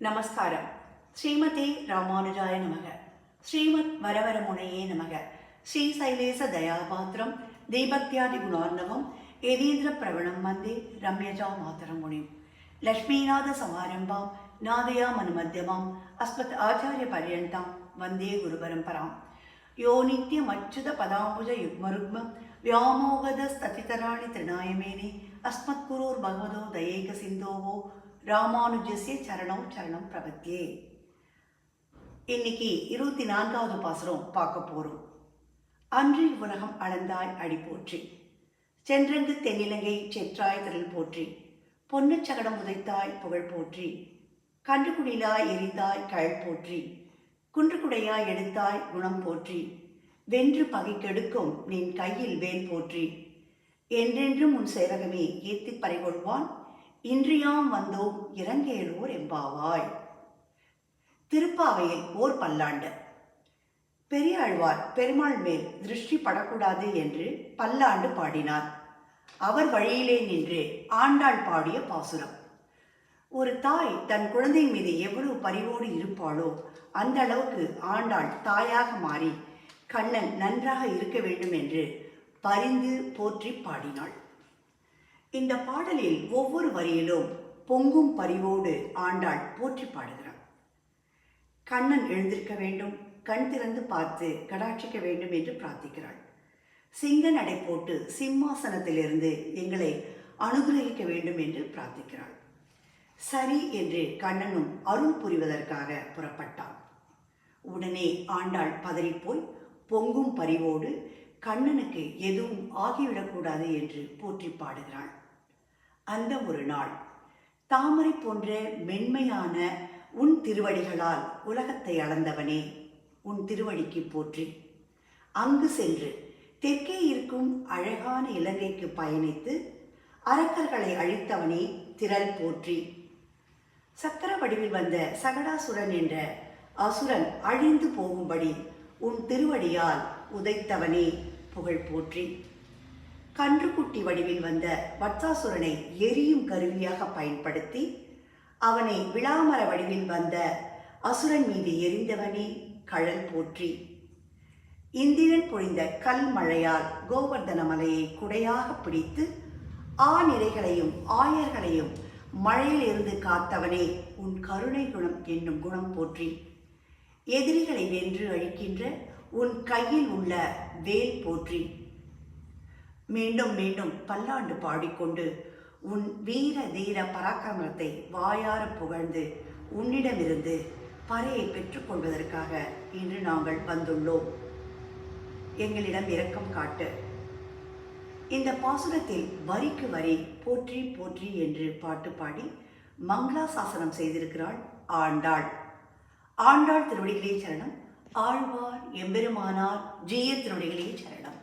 நமஸ்காரம். ஸ்ரீமதே ராமானுஜாய நமக. ஸ்ரீமத் வரவரமுனையே நமக. ஸ்ரீ சைலேச தயாபாத்திரம் தீபக்தியாதி குணார்ணவம் யதீந்திர பிரவணம் வந்தே ரம்யஜா மாதரம் முனிம். லக்ஷ்மீநாத சமாரம்பாம் நாதயா மனுமத்தியமாம் அஸ்மத் ஆச்சாரிய பர்யந்தாம் வந்தே குரு பரம்பராம். யோ நித்யம் அச்சுத பதாம்புஜ யுக்மருக்மம் வியாமோகத ஸ்ததிதராணி திருநாயமேனி அஸ்மத் குரோர் பகவதோ தயேக சிந்தோவோ ராமானுஜஸ்ய சரணம் சரணம் பிரபத்தியே. இன்னைக்கு 24வது பாசுரம் பார்க்க போறோம். அன்று உலகம் அளந்தாய் அடி போற்றி, சென்றெங்கு தென்னிலங்கை செற்றாய் திரள் போற்றி, பொன்னச்சகடம் உதைத்தாய் புகழ் போற்றி, கன்றுகுடிலாய் எரிந்தாய் கழல் போற்றி, குன்றுகுடையாய் எடுத்தாய் குணம் போற்றி, வென்று பகை கெடுக்கும் நின் கையில் வேல் போற்றி, என்றென்றும் உன் சேவகமே ஏத்தி பறைகொள்வான், இன்றியாம் வந்தோம் இறங்கேலோர் எம்பாவாய். திருப்பாவையில் ஓர் பல்லாண்டு. பெரியாழ்வார் பெருமாள் மேல் திருஷ்டி படக்கூடாது என்று பல்லாண்டு பாடினார். அவர் வழியிலே நின்று ஆண்டாள் பாடிய பாசுரம். ஒரு தாய் தன் குழந்தை மீது எவ்வளவு பரிவோடு இருப்பாளோ அந்த அளவுக்கு ஆண்டாள் தாயாக மாறி கண்ணன் நன்றாக இருக்க வேண்டும் என்று பரிந்து போற்றி பாடினாள். இந்த பாடலில் ஒவ்வொரு வரியிலும் பொங்கும் பரிவோடு ஆண்டாள் போற்றி பாடுகிறாள். கண்ணன் எழுந்திருக்க வேண்டும், கண் திறந்து பார்த்து கடாட்சிக்க வேண்டும் என்று பிரார்த்திக்கிறாள். சிங்க நடை போட்டு சிம்மாசனத்திலிருந்து எங்களை அனுகிரகிக்க வேண்டும் என்று பிரார்த்திக்கிறாள். சரி என்று கண்ணனும் அருள் புரிவதற்காக புறப்பட்டான். உடனே ஆண்டாள் பதறிப்போய் பொங்கும் பரிவோடு கண்ணனுக்கு எதுவும் ஆகிவிடக்கூடாது என்று போற்றி பாடுகிறாள். அந்த ஒரு நாள், தாமரை போன்ற மென்மையான உன் திருவடிகளால் உலகத்தை அளந்தவனே, உன் திருவடிக்கு போற்றி. அங்கு சென்று தெற்கே இருக்கும் அழகான இலங்கைக்கு பயணித்து அரக்கர்களை அழித்தவனே திரள் போற்றி. சக்கர வடிவில் வந்த சகடாசுரன் என்ற அசுரன் அழிந்து போகும்படி உன் திருவடியால் உதைத்தவனே புகழ் போற்றி. கன்றுக்குட்டி வடிவில் வந்த வத்சாசுரனை எரியும் கருவியாக பயன்படுத்தி அவனை விளாமர வடிவில் வந்த அசுரன் மீது எரிந்தவனே கழல் போற்றி. இந்திரன் பொழிந்த கல் மழையால் கோவர்தன மலையை குடையாக பிடித்து ஆநிரைகளையும் ஆயர்களையும் மழையில் இருந்து காத்தவனே உன் கருணை குணம் என்னும் குணம் போற்றி. எதிரிகளை வென்று அழிக்கின்ற உன் கையில் உள்ள வேல் போற்றி. மீண்டும் மீண்டும் பல்லாண்டு பாடிக்கொண்டு உன் வீர தீர பராக்கிரமத்தை வாயார புகழ்ந்து உன்னிடமிருந்து பறையை பெற்றுக்கொள்வதற்காக இன்று நாங்கள் வந்துள்ளோம். எங்களிடம் இரக்கம் காட்டு. இந்த பாசுரத்தில் வரிக்கு வரி போற்றி போற்றி என்று பாட்டு பாடி மங்களாசாசனம் செய்திருக்கிறாள் ஆண்டாள். ஆண்டாள் திருவடிகளே சரணம். ஆழ்வார் எம்பெருமானார் ஜீய திருவடிகளே சரணம்.